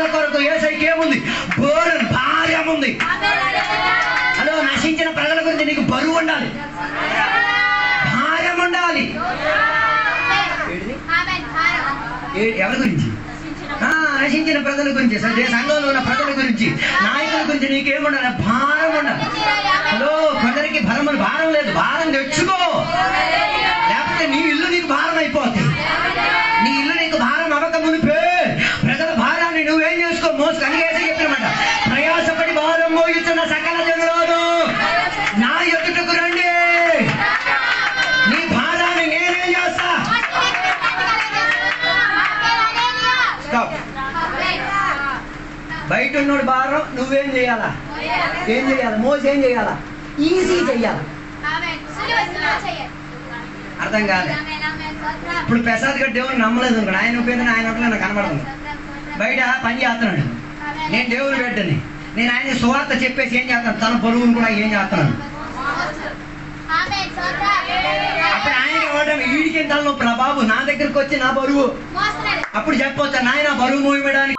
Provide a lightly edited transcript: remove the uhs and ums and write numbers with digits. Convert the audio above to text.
కొరకు యేసయ్యకి ఏముంది? భార్యం ఉంది. హలో, నశించిన ప్రజల గురించి నీకు బరువు ఉండాలి, భార్యం ఉండాలి. ఎవరి గురించి? నశించిన ప్రజల గురించి, సంఘంలో ఉన్న ప్రజల గురించి, నాయకుల గురించి నీకేముండాలి? భారం ఉండాలి. హలో, కొందరికి భారం లేదు, భారం తెచ్చుకో, లేకపోతే నీ ఇల్లు నీకు భారం అయిపోతుంది. నీ ఇల్లు నీకు భారం అవ్వక మునిపే ప్రజల భారాన్ని నువ్వేం చేసుకో, మోసు. కనిగేసే చెప్పినమాట, ప్రయాసపడి భారం మోగిస్తున్న సకల జనులను నా ఎదుటకు రండి, నీ భారాన్ని నేనేం చేస్తా. బయట ఉన్నోడు భారం నువ్వేం చేయాలా? ఏం చేయాలి? మోసి ఏం చేయాలా? ఈజీ చెయ్యాలి. అర్థం కాదు. ఇప్పుడు ప్రసాద్ గారు దేవుని నమ్మలేదు అనుకోండి, ఆయన ఉపయోగం ఆయన ఒకటి నాకు కనబడుతుంది. బయట పని చేస్తున్నాడు, నేను దేవుని బిడ్డని, నేను ఆయన సువార్త చెప్పేసి ఏం చేస్తాను? తన బరువును కూడా ఏం చేస్తున్నాను? అప్పుడు ఆయన ఇవ్వడం వీడికి తలనొప్పి, బాబు నా దగ్గరకు వచ్చి నా బరువు, అప్పుడు చెప్పొచ్చా నాయన బరువు మోయడానికి